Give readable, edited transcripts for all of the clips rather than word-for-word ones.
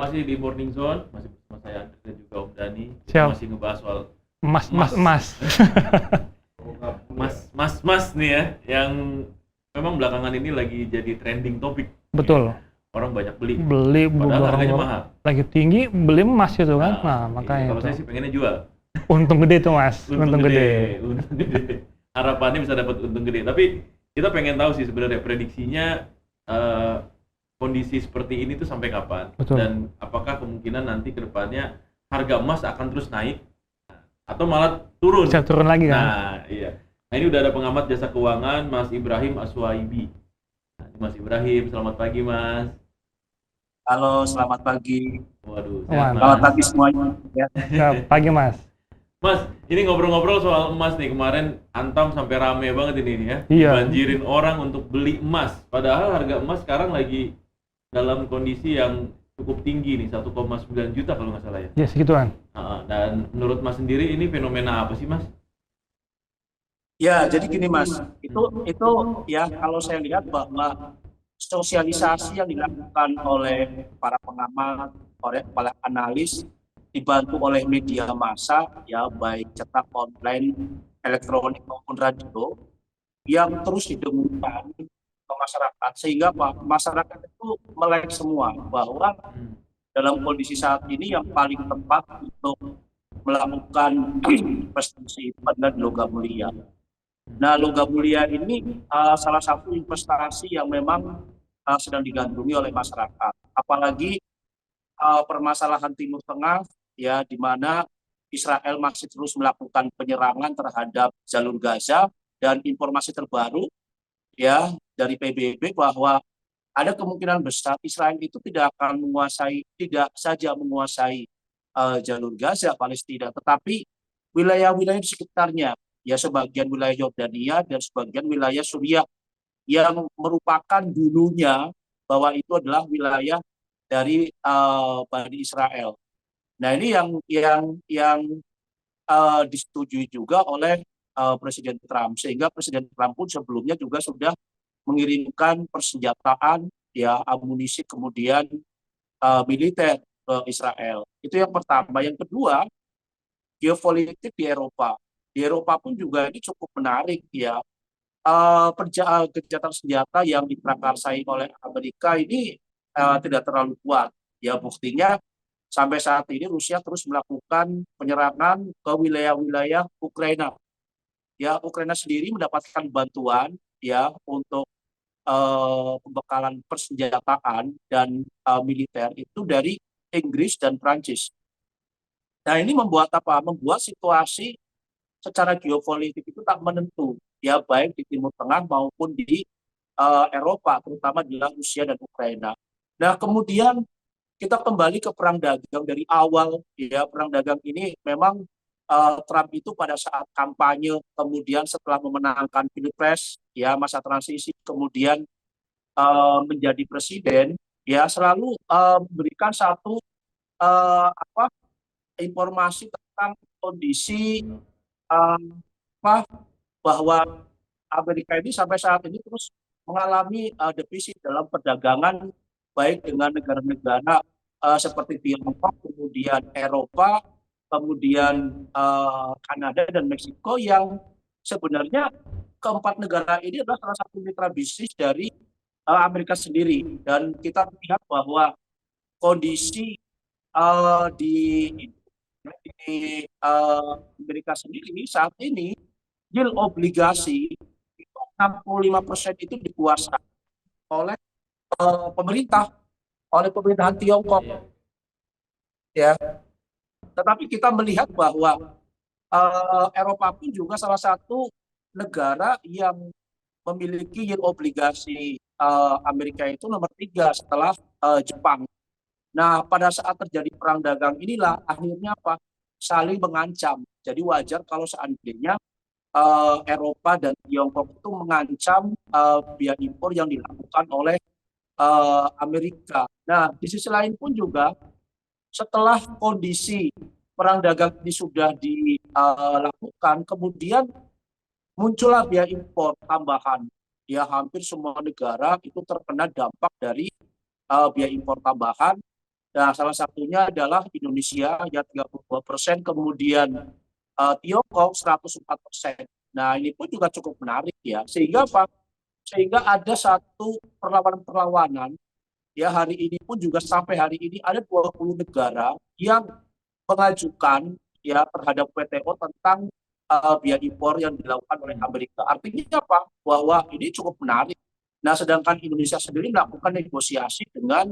masih di Morning Zone, masih bersama saya Andre dan juga Om Dani. Kita Siap. masih ngebahas soal Mas, emas. mas, mas. Mas nih ya, yang memang belakangan ini lagi jadi trending topik. Betul. Orang banyak beli, Beli padahal barang harganya mahal. lagi tinggi, beli emas gitu kan. Nah, Iya, makanya kalau itu. saya sih pengennya jual. Untung gede tuh, Mas. Untung gede, untung gede. Harapannya bisa dapat untung gede. Tapi kita pengen tahu sih sebenarnya prediksinya eh, kondisi seperti ini tuh sampai kapan. Betul. Dan apakah kemungkinan nanti ke depannya harga emas akan terus naik atau malah turun. Bisa turun lagi kan? Nah, iya. Nah, ini udah ada pengamat jasa keuangan Mas Ibrahim Aswaibi. Nah, Mas Ibrahim, selamat pagi Mas. Halo, selamat pagi. Waduh, Wah, sehat Selamat Mas. pagi semuanya. Ya. Pagi, Mas. Mas, ini ngobrol-ngobrol soal emas nih. Kemarin Antam sampai rame banget ini ya. Iya. Banjirin orang untuk beli emas. Padahal harga emas sekarang lagi dalam kondisi yang cukup tinggi nih, 1,9 juta kalau nggak salah ya. Ya, segituan. Dan menurut Mas sendiri ini fenomena apa sih Mas? Ya, jadi gini Mas, itu ya kalau saya lihat bahwa sosialisasi yang dilakukan oleh para pengamat, oleh para analis, dibantu oleh media massa, ya baik cetak, online, elektronik maupun radio, yang terus didengungkan ke masyarakat, sehingga Pak, masyarakat itu melek semua bahwa dalam kondisi saat ini yang paling tepat untuk melakukan investasi pada logam mulia. Nah, logam mulia ini salah satu investasi yang memang sedang digandrungi oleh masyarakat. Apalagi permasalahan Timur Tengah, ya, di mana Israel masih terus melakukan penyerangan terhadap jalur Gaza, dan informasi terbaru ya dari PBB bahwa ada kemungkinan besar Israel itu tidak saja menguasai jalur Gaza Palestina, tetapi wilayah-wilayah di sekitarnya, ya sebagian wilayah Yordania dan sebagian wilayah Suriah yang merupakan dulunya bahwa itu adalah wilayah dari Bani Israel. Nah, ini yang disetujui juga oleh Presiden Trump, sehingga Presiden Trump pun sebelumnya juga sudah mengirimkan persenjataan, ya amunisi, kemudian militer ke Israel. Itu yang pertama. Yang kedua, geopolitik di Eropa. Di Eropa pun juga ini cukup menarik ya. Gencatan senjata yang diprakarsai oleh Amerika ini tidak terlalu kuat. Ya, buktinya sampai saat ini Rusia terus melakukan penyerangan ke wilayah-wilayah Ukraina. Ya, Ukraina sendiri mendapatkan bantuan ya untuk pembekalan persenjataan dan militer itu dari Inggris dan Prancis. Nah, ini membuat apa? Membuat situasi secara geopolitik itu tak menentu, ya baik di Timur Tengah maupun di Eropa, terutama di Rusia dan Ukraina. Nah, kemudian kita kembali ke perang dagang dari awal, ya perang dagang ini memang Trump itu pada saat kampanye, kemudian setelah memenangkan Pilpres, ya masa transisi, kemudian menjadi presiden, ya selalu memberikan satu informasi tentang kondisi apa bahwa Amerika ini sampai saat ini terus mengalami defisit dalam perdagangan, baik dengan negara-negara seperti Tiongkok, kemudian Eropa, kemudian Kanada dan Meksiko, yang sebenarnya keempat negara ini adalah salah satu mitra bisnis dari Amerika sendiri. Dan kita lihat bahwa kondisi di Amerika sendiri saat ini, yield obligasi itu 65% itu dikuasai oleh pemerintah, oleh pemerintahan Tiongkok, ya. Tetapi kita melihat bahwa Eropa pun juga salah satu negara yang memiliki yield obligasi Amerika itu nomor 3 setelah Jepang. Nah, pada saat terjadi perang dagang inilah akhirnya apa? Saling mengancam. Jadi wajar kalau seandainya Eropa dan Tiongkok itu mengancam biaya impor yang dilakukan oleh Amerika. Nah, di sisi lain pun juga setelah kondisi perang dagang ini sudah dilakukan, kemudian muncullah biaya impor tambahan. Ya, hampir semua negara itu terkena dampak dari biaya impor tambahan. Nah, salah satunya adalah Indonesia ya 32%, kemudian Tiongkok 104%. Nah, ini pun juga cukup menarik ya. Sehingga apa? Sehingga ada satu perlawanan-perlawanan ya, hari ini pun juga sampai hari ini ada 20 negara yang mengajukan ya terhadap WTO tentang biaya impor yang dilakukan oleh Amerika. Artinya apa? Bahwa ini cukup menarik. Nah, sedangkan Indonesia sendiri melakukan negosiasi dengan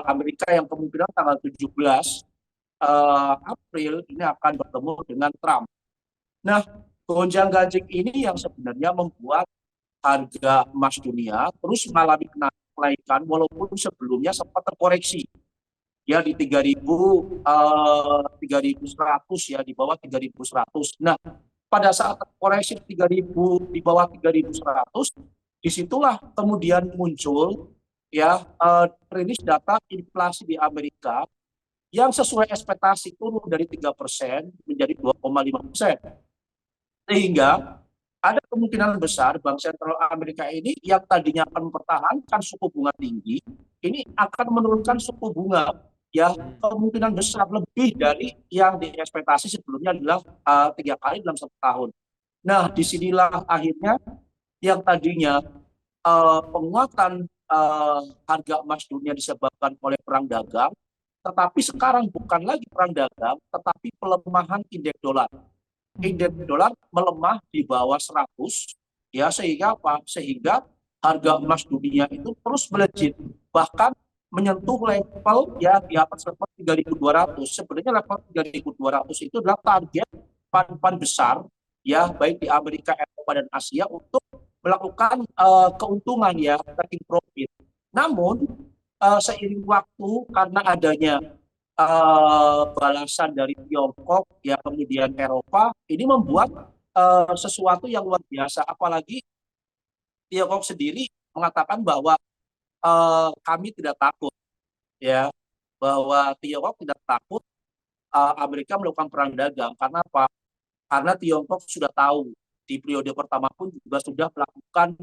Amerika yang kemungkinan tanggal 17 April ini akan bertemu dengan Trump. Nah, gonjang-ganjing ini yang sebenarnya membuat harga emas dunia terus mengalami kenaikan walaupun sebelumnya sempat terkoreksi ya di 3.100 ya, di bawah 3.100. Nah, pada saat terkoreksi 3.000, di bawah 3.100, disitulah kemudian muncul ya rilis data inflasi di Amerika yang sesuai ekspektasi turun dari 3% menjadi 2,5%. Sehingga ada kemungkinan besar Bank Sentral Amerika ini yang tadinya akan mempertahankan suku bunga tinggi, ini akan menurunkan suku bunga ya kemungkinan besar lebih dari yang diekspektasi sebelumnya adalah 3 kali dalam 1 tahun. Nah, disinilah akhirnya yang tadinya penguatan harga emas dunia disebabkan oleh perang dagang, tetapi sekarang bukan lagi perang dagang, tetapi pelemahan indeks dolar. Indeks dolar melemah di bawah 100 ya, sehingga apa? Sehingga harga emas dunia itu terus melejit, bahkan menyentuh level ya di atas level 3.200. Sebenarnya level 3.200 itu adalah target pan besar ya, baik di Amerika, Eropa dan Asia untuk melakukan keuntungan ya, taking profit. Namun seiring waktu karena adanya balasan dari Tiongkok ya kemudian Eropa, ini membuat sesuatu yang luar biasa. Apalagi Tiongkok sendiri mengatakan bahwa kami tidak takut ya, bahwa Tiongkok tidak takut Amerika melakukan perang dagang. Karena apa? Karena Tiongkok sudah tahu di periode pertama pun juga sudah melakukan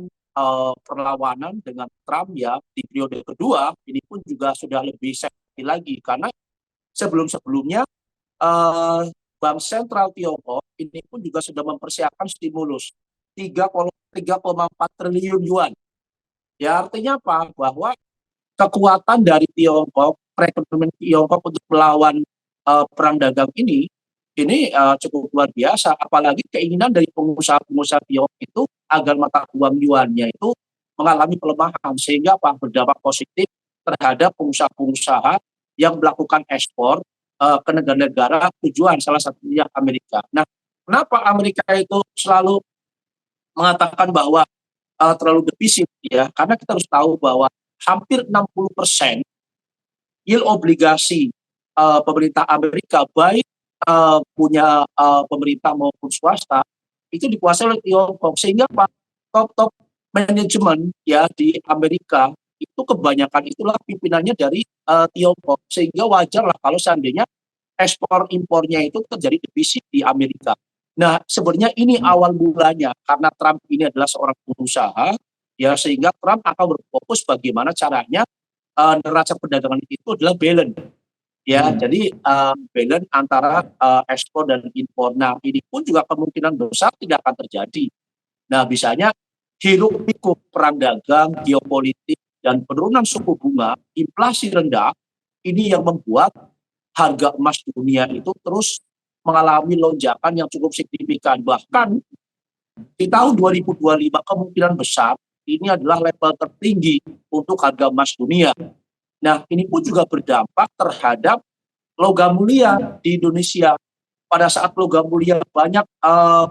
perlawanan dengan Trump ya. Di periode kedua ini pun juga sudah lebih safety lagi, karena sebelum-sebelumnya Bank Sentral Tiongkok ini pun juga sudah mempersiapkan stimulus 3,4 triliun yuan. Ya, artinya apa? Bahwa kekuatan dari Tiongkok, perekonomian Tiongkok untuk melawan perang dagang ini cukup luar biasa. Apalagi keinginan dari pengusaha-pengusaha Tiongkok itu agar mata uang yuannya itu mengalami pelemahan, sehingga apa? Berdampak positif terhadap pengusaha-pengusaha yang melakukan ekspor ke negara-negara tujuan, salah satunya Amerika. Nah, kenapa Amerika itu selalu mengatakan bahwa terlalu defisit ya? Karena kita harus tahu bahwa hampir 60% yield obligasi pemerintah Amerika, baik punya pemerintah maupun swasta, itu dikuasai oleh Tiongkok. Sehingga Pak, top manajemen ya di Amerika itu kebanyakan itulah pimpinannya dari Tiongkok, sehingga wajarlah kalau seandainya ekspor impornya itu terjadi defisit di Amerika. Nah, sebenarnya ini awal mulanya karena Trump ini adalah seorang pengusaha ya, sehingga Trump akan berfokus bagaimana caranya neraca perdagangan itu adalah balance ya. Jadi balance antara ekspor dan impor. Nah, ini pun juga kemungkinan besar tidak akan terjadi. Nah, misalnya hiruk pikuk perang dagang, geopolitik, dan penurunan suku bunga, inflasi rendah, ini yang membuat harga emas dunia itu terus mengalami lonjakan yang cukup signifikan. Bahkan di tahun 2025 kemungkinan besar ini adalah level tertinggi untuk harga emas dunia. Nah, ini pun juga berdampak terhadap logam mulia di Indonesia. Pada saat logam mulia banyak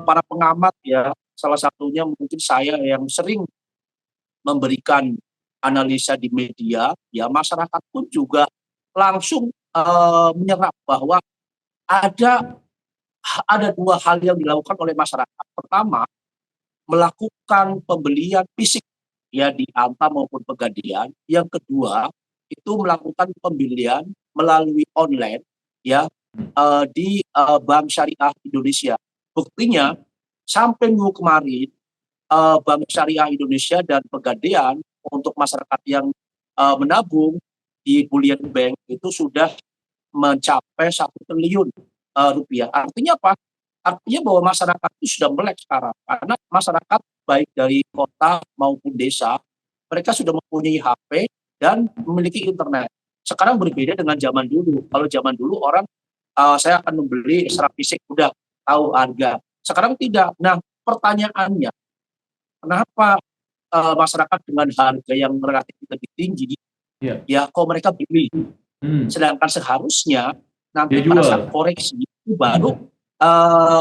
para pengamat ya, salah satunya mungkin saya yang sering memberikan analisa di media, ya masyarakat pun juga langsung menyerap bahwa ada dua hal yang dilakukan oleh masyarakat. Pertama, melakukan pembelian fisik ya di Antam maupun Pegadaian. Yang kedua, itu melakukan pembelian melalui online ya di Bank Syariah Indonesia. Buktinya sampai minggu kemarin Bank Syariah Indonesia dan Pegadaian untuk masyarakat yang menabung di bullion bank itu sudah mencapai 1 triliun rupiah. Artinya apa? Artinya bahwa masyarakat itu sudah melek sekarang, karena masyarakat baik dari kota maupun desa, mereka sudah mempunyai HP dan memiliki internet. Sekarang berbeda dengan zaman dulu. Kalau zaman dulu orang, saya akan membeli secara fisik, udah tahu harga. Sekarang tidak. Nah, pertanyaannya, kenapa masyarakat dengan harga yang relatif lebih tinggi, Iya. ya kok mereka beli? Sedangkan seharusnya nanti Dia pada jual. saat koreksi itu baru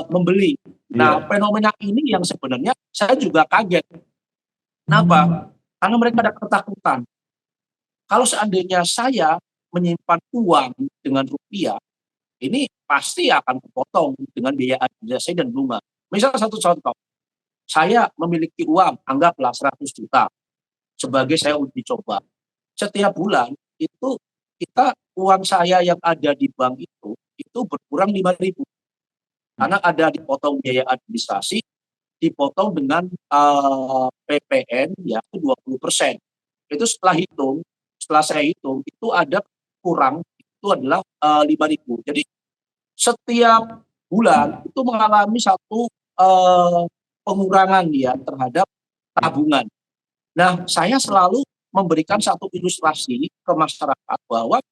membeli. Nah, Iya. fenomena ini yang sebenarnya saya juga kaget. Kenapa? Karena mereka ada ketakutan. Kalau seandainya saya menyimpan uang dengan rupiah, ini pasti akan kepotong dengan biaya administrasi dan bunga. Misal satu contoh, saya memiliki uang, anggaplah 100 juta sebagai saya uji coba. Setiap bulan itu uang saya yang ada di bank itu berkurang 5.000 karena ada dipotong biaya administrasi, dipotong dengan PPN ya itu 20%. Itu setelah saya hitung itu ada kurang itu adalah 5.000. Jadi setiap bulan itu mengalami satu pengurangan ya terhadap tabungan. Nah, saya selalu memberikan satu ilustrasi ke masyarakat bahwa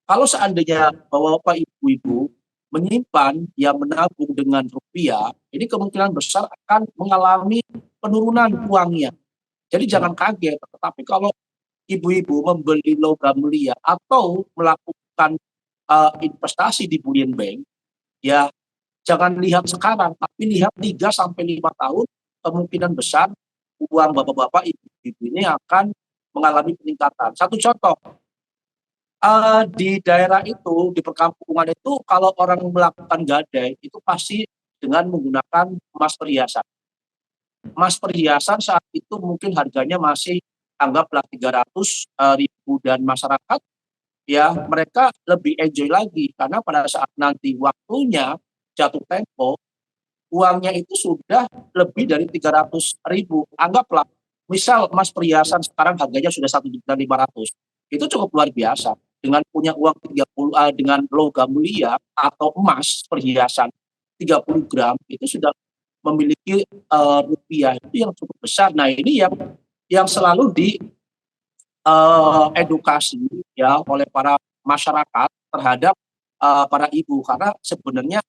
kalau seandainya bapak-bapak, ibu-ibu menyimpan ya menabung dengan rupiah, ini kemungkinan besar akan mengalami penurunan uangnya. Jadi jangan kaget, tetapi kalau ibu-ibu membeli logam mulia atau melakukan investasi di bullion bank, ya jangan lihat sekarang, tapi lihat 3 sampai 5 tahun, kemungkinan besar uang bapak-bapak, ibu-ibu ini akan mengalami peningkatan. Satu contoh, di daerah itu, di perkampungan itu, kalau orang melakukan gadai, itu pasti dengan menggunakan emas perhiasan. Emas perhiasan saat itu mungkin harganya masih anggaplah 300.000 dan masyarakat ya mereka lebih enjoy lagi karena pada saat nanti waktunya jatuh tempo uangnya itu sudah lebih dari 300.000. Anggaplah misal emas perhiasan sekarang harganya sudah 1.500.000, itu cukup luar biasa. Dengan punya uang 30 dengan logam mulia atau emas perhiasan 30 gram itu sudah memiliki rupiah itu yang cukup besar. Nah, ini yang selalu di edukasi ya oleh para masyarakat terhadap para ibu, karena sebenarnya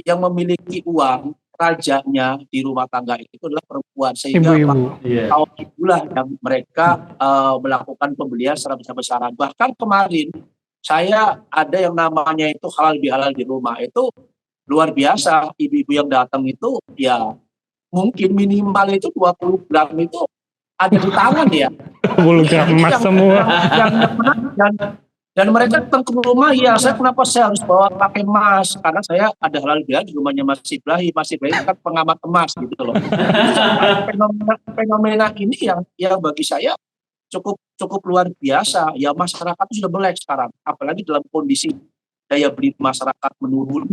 yang memiliki uang rajanya di rumah tangga itu adalah perempuan, sehingga Ibu-ibu. kaum ibulah yang mereka melakukan pembelian secara besar-besaran. Bahkan kemarin saya ada yang namanya itu halal bihalal di rumah, itu luar biasa. Ibu-ibu yang datang itu ya mungkin minimal itu 20 gram itu ada di tangan ya. 10 gram emas semua. Dan mereka datang ke rumah, ya kenapa saya harus bawa pakai emas? Karena saya ada halal bihalal di rumahnya Mas Ibrahim. Mas Ibrahim kan pengamat emas gitu loh. Fenomena ini yang bagi saya cukup luar biasa. Ya masyarakat itu sudah melek sekarang, apalagi dalam kondisi daya beli masyarakat menurun,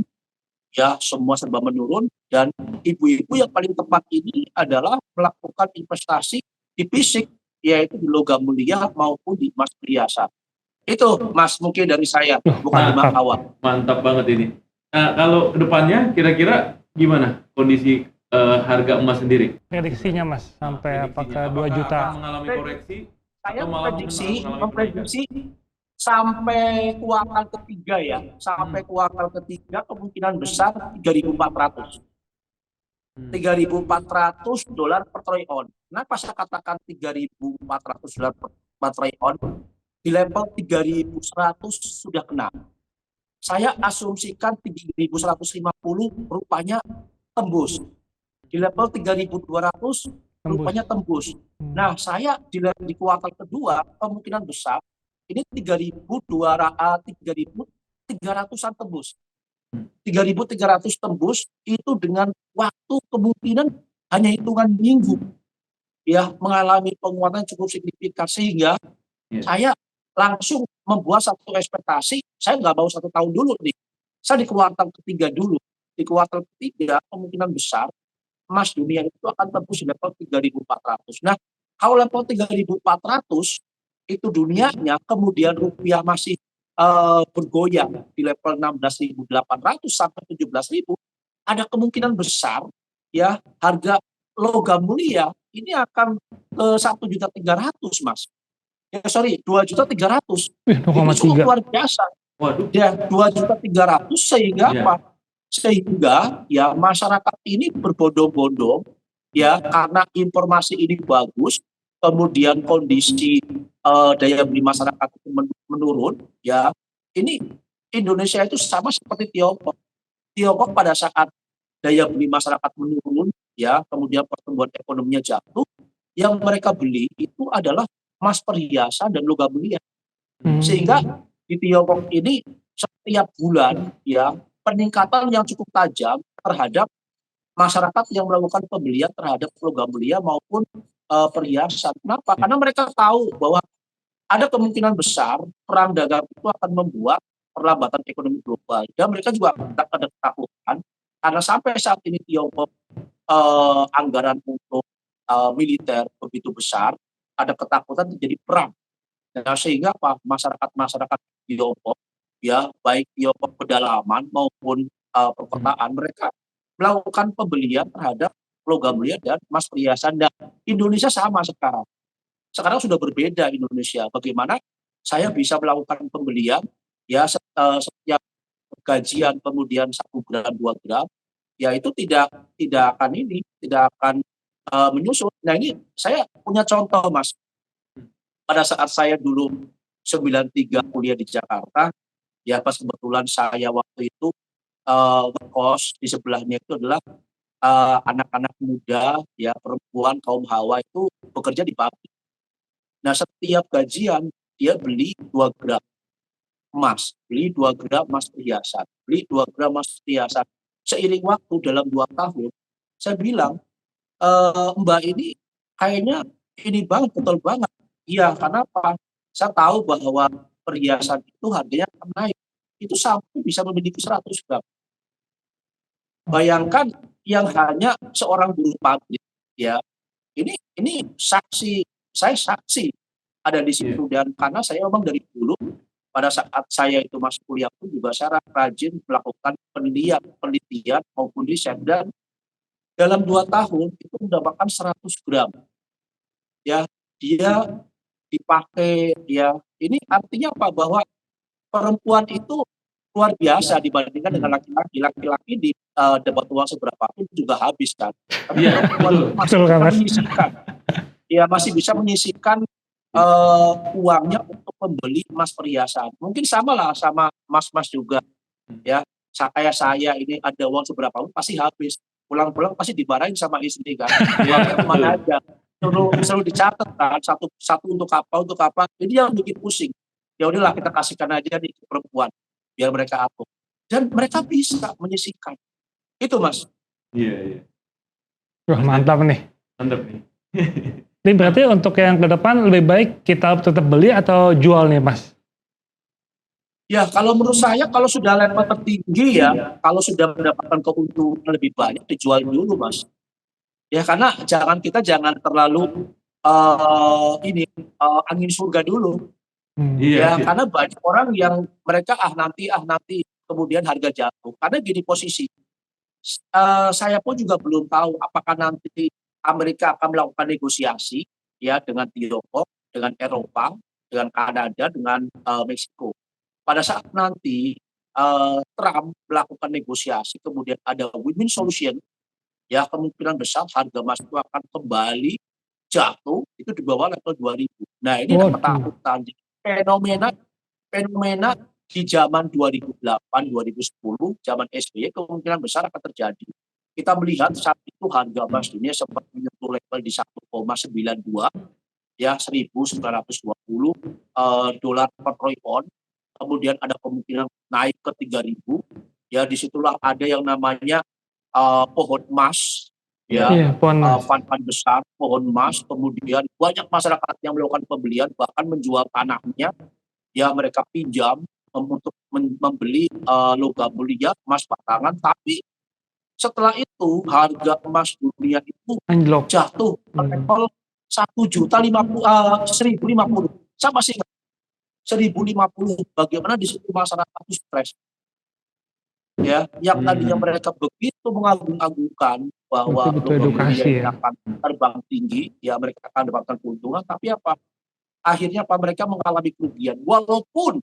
ya semua serba menurun, dan ibu-ibu yang paling tepat ini adalah melakukan investasi di fisik, yaitu di logam mulia maupun di emas perhiasan. Itu Mas mungkin dari saya, bukan di awal. Mantap banget ini. Nah, kalau kedepannya kira-kira gimana kondisi harga emas sendiri? Prediksinya Mas, sampai apakah 2 juta? Akan mengalami koreksi? Saya atau malah memprediksi sampai kuartal ketiga ya, sampai kuartal ketiga kemungkinan besar 3.400. $3.400 per troy on. Kenapa saya katakan $3.400 per troy on? Di level 3.100 sudah kena. Saya asumsikan 3.150 rupanya tembus. Di level 3.200 rupanya tembus. Nah, saya di kuartal kedua kemungkinan besar ini 3.300-an tembus. 3.300 tembus itu dengan waktu kemungkinan hanya hitungan minggu ya mengalami penguatan cukup signifikan, sehingga saya langsung membuat satu ekspektasi. Saya nggak mau 1 tahun dulu nih, saya di kuartal ketiga dulu. Di kuartal ketiga kemungkinan besar emas dunia itu akan tembus di level 3.400. Nah, kalau level 3.400 itu dunianya, kemudian rupiah masih bergoyang di level 16.800 sampai 17.000, ada kemungkinan besar ya harga logam mulia ini akan ke 1.300.000 Mas. Ya sorry, 2.300.000. Wih, Itu cukup 0,3. luar biasa. Waduh. Ya 2.300.000 sehingga Iya. apa? Sehingga ya masyarakat ini berbondong-bondong ya karena informasi ini bagus, kemudian kondisi daya beli masyarakat itu menurun ya. Ini Indonesia itu sama seperti Tiongkok. Tiongkok pada saat daya beli masyarakat menurun ya, kemudian pertumbuhan ekonominya jatuh, yang mereka beli itu adalah emas perhiasan dan logam mulia. Sehingga di Tiongkok ini setiap bulan ya peningkatan yang cukup tajam terhadap masyarakat yang melakukan pembelian terhadap logam mulia maupun perhiasan. Kenapa? Karena mereka tahu bahwa ada kemungkinan besar perang dagang itu akan membuat perlambatan ekonomi global. Dan mereka juga ada ketakutan karena sampai saat ini Tiongkok anggaran untuk militer begitu besar, ada ketakutan terjadi perang. Nah, sehingga apa? Masyarakat Tiongkok, ya baik Tiongkok pedalaman maupun perkotaan, mereka melakukan pembelian terhadap logam mulia dan emas perhiasan. Dan Indonesia sama sekarang. Sekarang sudah berbeda Indonesia. Bagaimana saya bisa melakukan pembelian ya setiap gajian kemudian 1 gram 2 gram, ya itu tidak akan menyusut. Nah ini saya punya contoh Mas. Pada saat saya dulu 93 kuliah di Jakarta, ya pas kebetulan saya waktu itu ngekos di sebelahnya itu adalah anak-anak muda, ya perempuan kaum hawa itu bekerja di pabrik. Nah setiap gajian dia beli 2 gram emas, beli 2 gram emas perhiasan, beli 2 gram emas perhiasan. Seiring waktu dalam 2 tahun, saya bilang, Mbak ini kayaknya ini banget, betul banget. Iya, karena apa? Saya tahu bahwa perhiasan itu harganya akan naik. Itu sampai bisa memiliki 100 gram. Bayangkan yang hanya seorang buruh pabrik, ya. Ini saksi, saya saksi ada di situ. Dan karena saya memang dari dulu pada saat saya itu masuk kuliah pun juga saya rajin melakukan penelitian maupun riset, dan dalam 2 tahun itu mendapatkan 100 gram. Ya, dia dipakai ya. Ini artinya apa? Bahwa perempuan itu luar biasa dibandingkan dengan laki-laki. Laki-laki dapat uang seberapa pun juga habis kan. Tapi perempuan itu masih bisa menyisihkan. Ya masih bisa menyisihkan uangnya untuk membeli emas perhiasan. Mungkin sama lah sama mas-mas juga. Ya, kayak saya ini ada uang seberapa pun pasti habis. Pulang-pulang pasti dimarahin sama istri kan. Uangnya kemana aja. Selalu dicatat kan, satu untuk apa. Jadi yang bikin pusing. Ya udahlah kita kasihkan aja nih ke perempuan biar mereka atur. Dan mereka bisa menyisihkan. Itu Mas. Iya. Wah, mantap nih. Mantap nih. Ini berarti untuk yang ke depan lebih baik kita tetap beli atau jual nih Mas? Ya kalau menurut saya kalau sudah level tertinggi ya, kalau sudah mendapatkan keuntungan lebih banyak dijual dulu Mas. Ya karena kita jangan terlalu angin surga dulu. Ya karena banyak orang yang mereka nanti kemudian harga jatuh. Karena gini posisi, saya pun juga belum tahu apakah nanti Amerika akan melakukan negosiasi ya dengan Tiongkok, dengan Eropa, dengan Kanada, dengan Meksiko. Pada saat nanti Trump melakukan negosiasi, kemudian ada win-win solution, ya kemungkinan besar harga emas itu akan kembali jatuh itu di bawah level 2000. Nah ini ada ketakutan. Fenomena di zaman 2008, 2010, zaman SBY kemungkinan besar akan terjadi. Kita melihat saat itu harga emas dunia sempat menyentuh level di 1,92, ya 1.920 dolar per troy ounce. Kemudian ada kemungkinan naik ke 3.000. Ya disitulah ada yang namanya pohon emas, ya fund besar pohon emas. Kemudian banyak masyarakat yang melakukan pembelian bahkan menjual tanahnya, ya mereka pinjam untuk membeli logam mulia emas batangan. Tapi setelah itu harga emas dunia itu jatuh ke level 1.050.000. Saya masih ingat 1050, bagaimana di situ masyarakat itu stres. Ya, yang tadinya mereka begitu mengagung-agungkan bahwa Betul-betul logam mulia edukasi ini ya. akan terbang tinggi, ya mereka akan mendapatkan keuntungan, tapi apa? Akhirnya apa? Mereka mengalami kerugian, walaupun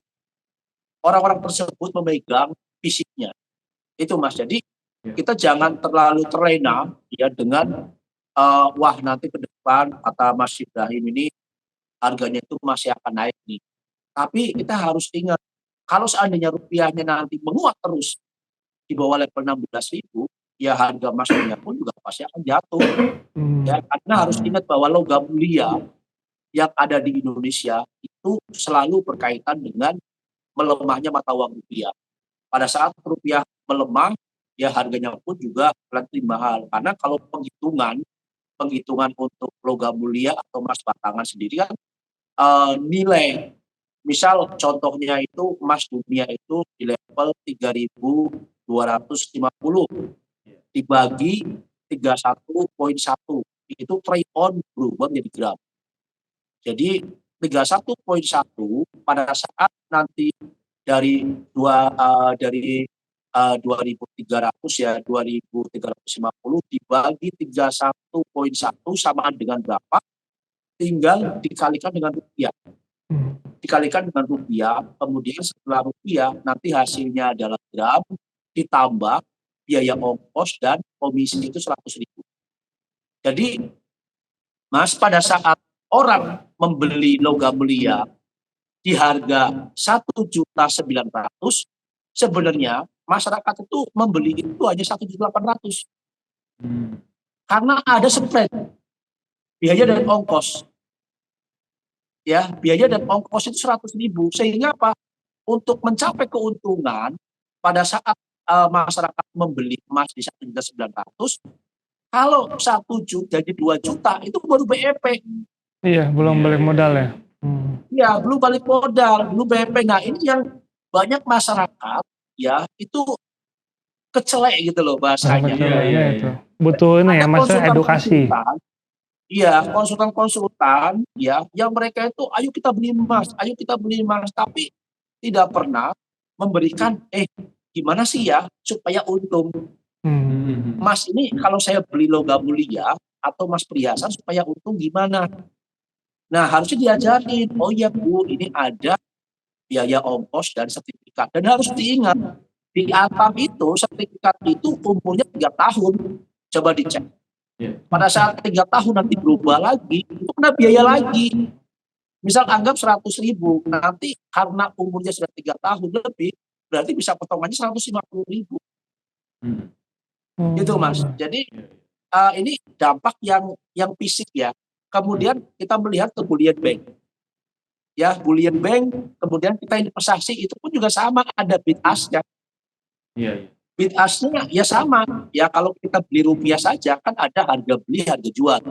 orang-orang tersebut memegang fisiknya. Itu Mas, jadi kita jangan terlalu terlena ya dengan wah nanti ke depan kata Mas Ibrahim ini harganya itu masih akan naik nih. Tapi kita harus ingat, kalau seandainya rupiahnya nanti menguat terus di bawah level 16.000, ya harga emas dunia pun juga pasti akan jatuh. Ya, karena harus ingat bahwa logam mulia yang ada di Indonesia itu selalu berkaitan dengan melemahnya mata uang rupiah. Pada saat rupiah melemah, ya harganya pun juga relatif mahal. Karena kalau penghitungan untuk logam mulia atau emas batangan sendiri kan nilai, misal contohnya itu emas dunia itu di level 3.250 dibagi 31,1 itu trade on berubah menjadi gram. Jadi 31,1 pada saat nanti dari 2.300 ya 2.350 dibagi 31,1 sama dengan berapa? Tinggal dikalikan dengan rupiah. Dikalikan dengan rupiah, kemudian setelah rupiah nanti hasilnya adalah gram ditambah biaya ongkos dan komisi itu 100.000. Jadi Mas, pada saat orang membeli logam mulia di harga 1.900.000, sebenarnya masyarakat itu membeli itu hanya 1.800.000. Karena ada spread biaya dan ongkos. Ya, biaya dan ongkos itu 100.000. Sehingga apa? Untuk mencapai keuntungan pada saat masyarakat membeli emas di 1.900.000, kalau 1 juta jadi 2 juta itu baru BEP. Iya, belum balik modal ya. Ya, belum balik modal, belum BEP. Nah, ini yang banyak masyarakat ya itu kecelek gitu loh bahasanya. Iya, itu. Butuh ini ya, masa edukasi. Iya, konsultan-konsultan ya, yang mereka itu ayo kita beli emas, tapi tidak pernah memberikan gimana sih ya supaya untung. Emas ini kalau saya beli logam mulia atau emas perhiasan supaya untung gimana? Nah, harusnya diajarin, oh iya Bu, ini ada biaya ongkos dan sertifikat. Dan harus diingat, di Antam itu sertifikat itu umurnya 3 tahun. Coba dicek. Pada saat 3 tahun nanti berubah lagi, itu kena biaya lagi. Misal anggap 100.000, nanti karena umurnya sudah 3 tahun lebih, berarti bisa potongannya 150.000. Gitu Mas. Jadi ini dampak yang fisik ya. Kemudian kita melihat ke bullion bank. Ya, bullion bank, kemudian kita investasi itu pun juga sama, ada bid ask-nya. Bid ask-nya ya sama. Ya kalau kita beli rupiah saja kan ada harga beli, harga jual.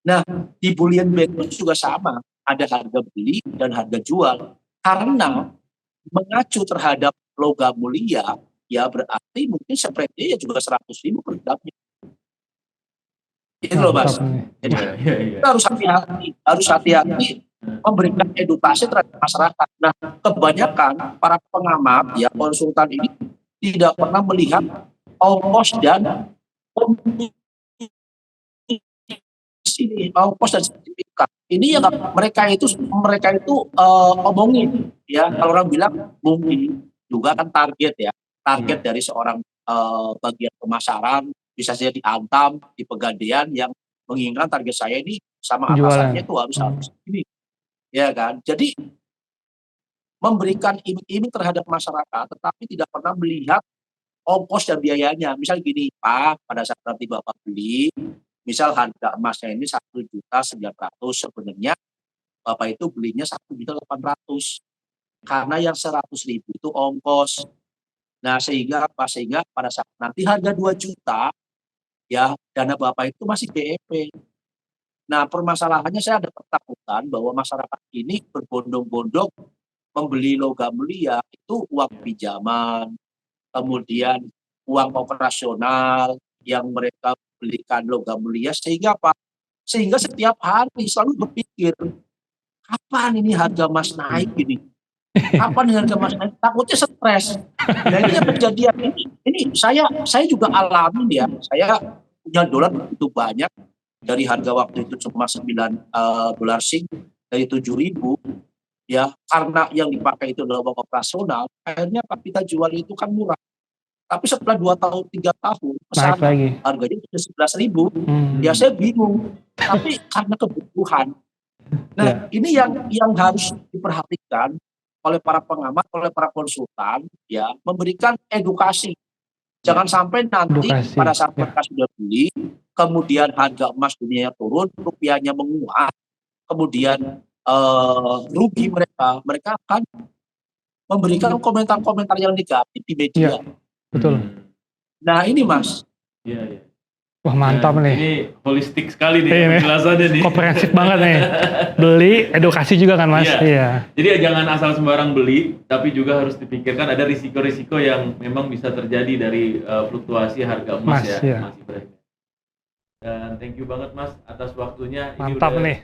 Nah, di bullion bank pun juga sama, ada harga beli dan harga jual. Karena mengacu terhadap logam mulia, ya berarti mungkin spread-nya ya juga 100.000 per gramnya. Itu loh Mas. Jadi kita harus hati-hati memberikan edukasi terhadap masyarakat. Nah, kebanyakan para pengamat ya konsultan ini tidak pernah melihat ongkos dan ongkos dan sertifikat. Ini yang mereka itu omongin ya. Kalau orang bilang mungkin juga kan target ya. Target dari seorang bagian pemasaran bisa saja di Antam, di Pegadaian yang menginginkan target saya ini sama atasannya itu harus ini. Ya kan? Jadi memberikan iming-iming terhadap masyarakat tetapi tidak pernah melihat ongkos dan biayanya. Misal gini, Pak, pada saat nanti Bapak beli, misal harga emasnya ini 1.900.000, sebenarnya Bapak itu belinya 1.800.000. Karena yang 100.000 itu ongkos. Nah, sehingga apa? Sehingga pada saat nanti harga 2 juta, ya dana Bapak itu masih BEP. Nah, permasalahannya saya ada ketakutan bahwa masyarakat ini berbondong-bondong membeli logam mulia itu uang pinjaman, kemudian uang operasional yang mereka belikan logam mulia, sehingga apa? Sehingga setiap hari selalu berpikir kapan ini harga emas naik gini? Kapan ini harga emas naik? Takutnya stres. Nah ini yang kejadian ini saya juga alamin ya. Saya punya dolar begitu banyak dari harga waktu itu cuma 9 dolar sing dari 7.000 ya, karena yang dipakai itu adalah uang operasional. Akhirnya Pak, kita jual itu kan murah. Tapi setelah 2 tahun 3 tahun Naik kesana lagi. harganya sudah 11.000. Hmm. Ya saya bingung. Tapi karena kebutuhan. Nah, ini yang harus diperhatikan oleh para pengamat, oleh para konsultan, ya, memberikan edukasi. Jangan sampai nanti Edukasi, pada saat ya. mereka sudah beli, kemudian harga emas dunia turun, rupiahnya menguat, kemudian rugi mereka akan memberikan komentar-komentar yang negatif di media. Iya. Betul. Nah ini Mas, Iya, iya. Wah mantap Dan nih. Ini holistik sekali nih Iya, nih. penjelasannya nih. Komprehensif banget nih. Beli, edukasi juga kan Mas? Iya. Iya. Jadi ya jangan asal sembarang beli, tapi juga harus dipikirkan ada risiko-risiko yang memang bisa terjadi dari fluktuasi harga emas Mas, ya, iya. Mas Ibrahim. Dan thank you banget Mas atas waktunya. Ini Mantap udah nih.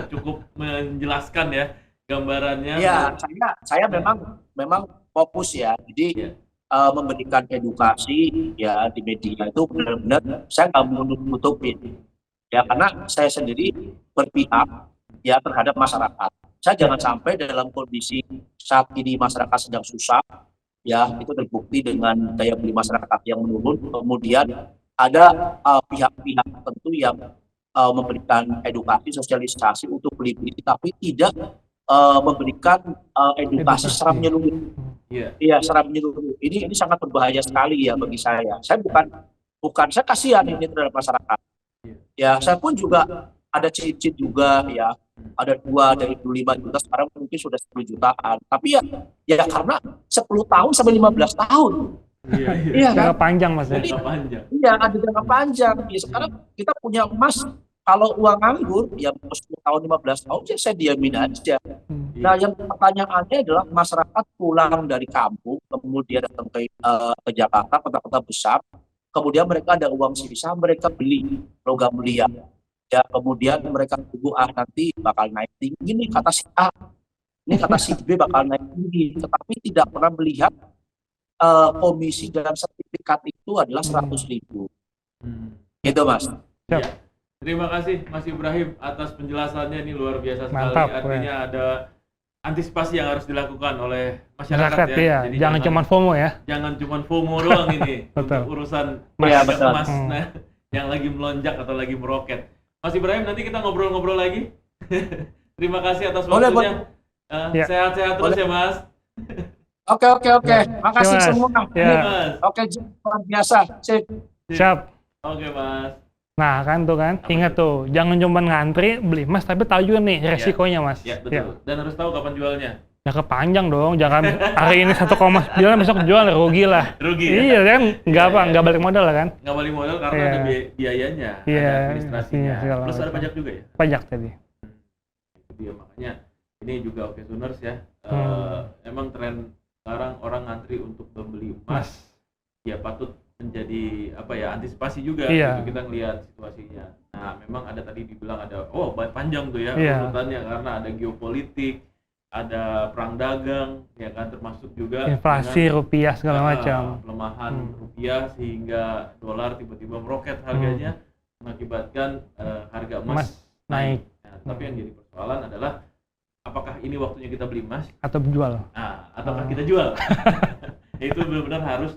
cukup menjelaskan ya gambarannya. ya saya memang fokus ya, jadi Iya. memberikan edukasi ya di media itu benar-benar saya nggak menutup-nutupin ya, karena saya sendiri berpihak ya terhadap masyarakat. Saya jangan sampai dalam kondisi saat ini masyarakat sedang susah ya, itu terbukti dengan daya beli masyarakat yang menurun, kemudian ada pihak-pihak tertentu yang memberikan edukasi sosialisasi untuk beli-beli tapi tidak memberikan edukasi secara menyeluruh. Iya. Iya, secara menyeluruh. Ini sangat berbahaya sekali ya bagi saya. Saya bukan saya kasihan ini terhadap masyarakat. Ya, saya pun juga ada cicit juga ya. Ada 2 dari 25 juta sekarang mungkin sudah 10 jutaan. Tapi ya karena 10 tahun sampai 15 tahun. Iya, iya. Iya kan? Jangka panjang Mas ya. Jadi Jangka panjang. iya, ada jangka panjang. Ya, sekarang kita punya emas, kalau uang nganggur ya 10 tahun 15 tahun ya saya diamin aja. Nah, yang pertanyaannya adalah masyarakat pulang dari kampung, kemudian datang ke Jakarta, kota-kota besar, kemudian mereka ada uang sisa, mereka beli logam mulia. Ya, kemudian mereka tunggu nanti bakal naik tinggi nih kata si A, ini kata si B bakal naik tinggi, tetapi tidak pernah melihat komisi dalam sertifikat itu adalah 100.000. Gitu Mas. Siap. Ya. Terima kasih Mas Ibrahim atas penjelasannya, ini luar biasa sekali. Mantap, Artinya ada antisipasi yang harus dilakukan oleh masyarakat ya. Iya. Jadi Jangan cuma FOMO ya. jangan cuma FOMO doang ini Betul. untuk urusan Iya, harga betul. emas nah, yang lagi melonjak atau lagi meroket. Mas Ibrahim, nanti kita ngobrol-ngobrol lagi. Terima kasih atas Boleh, waktunya. Ya. Sehat-sehat terus Boleh. ya Mas. Oke. Makasih Mas. semua. Ya. Mas. Oke, luar biasa. Sip. Siap. Oke Mas. Nah kan tuh kan, ingat tuh, jangan cuma ngantri beli emas tapi tahu juga nih resikonya Mas. Ya betul. Dan harus tahu kapan jualnya. Jangka panjang dong, jangan hari ini 1,9 besok jual rugi lah. Rugi ya? Iya kan, nggak Iya, apa, iya. nggak balik modal lah kan. Nggak balik modal karena Iya. ada biayanya, Iya, ada administrasinya, iya, segala terus ada macam. pajak juga ya. Pajak tadi. Itu dia, makanya ini juga Oke Tuners ya. Emang tren sekarang orang ngantri untuk membeli emas, ya patut menjadi apa ya, antisipasi juga Iya. gitu, kita ngelihat situasinya. Nah, memang ada tadi dibilang ada panjang tuh ya Iya. urutannya karena ada geopolitik, ada perang dagang, ya kan, termasuk juga Inflasi dengan, rupiah segala macam. pelemahan rupiah sehingga dolar tiba-tiba meroket harganya mengakibatkan harga emas Emas naik Nah, tapi yang jadi persoalan adalah apakah ini waktunya kita beli emas atau jual. ataukah kita jual? Itu benar-benar harus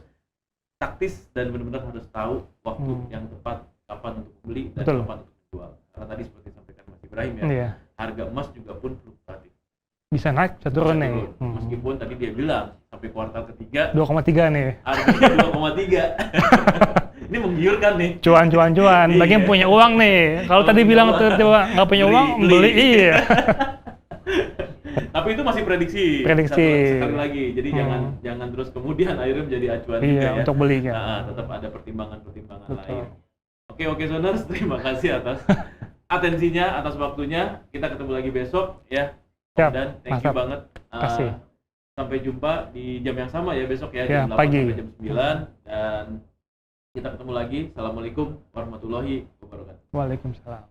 taktis dan benar-benar harus tahu waktu yang tepat kapan untuk beli dan Betul. kapan untuk jual. Karena tadi seperti disampaikan Mas Ibrahim ya, Iya. harga emas juga pun fluktuatif. Bisa naik, bisa turun nih. Meskipun tadi dia bilang sampai kuartal ketiga 2,3 nih. harganya 2,3. Ini menggiurkan nih. Cuan. Iya. Bagi yang punya uang nih. Kalau Kalau tadi punya bilang uang, tiba-tiba nggak punya uang, beli iya. Tapi itu masih prediksi. Prediksi. Sekali lagi. Jadi jangan terus kemudian akhirnya menjadi acuan juga Iya, ya. untuk beli kan. Tetap ada pertimbangan-pertimbangan Betul. lain. Oke Zoners, terima kasih atas atensinya, atas waktunya. Kita ketemu lagi besok ya. Siap, Dan thank you mantap. banget. Kasih. Sampai jumpa di jam yang sama ya besok ya, Ya, jam 8 pagi. sampai jam 9 dan kita ketemu lagi. Assalamualaikum warahmatullahi wabarakatuh. Waalaikumsalam.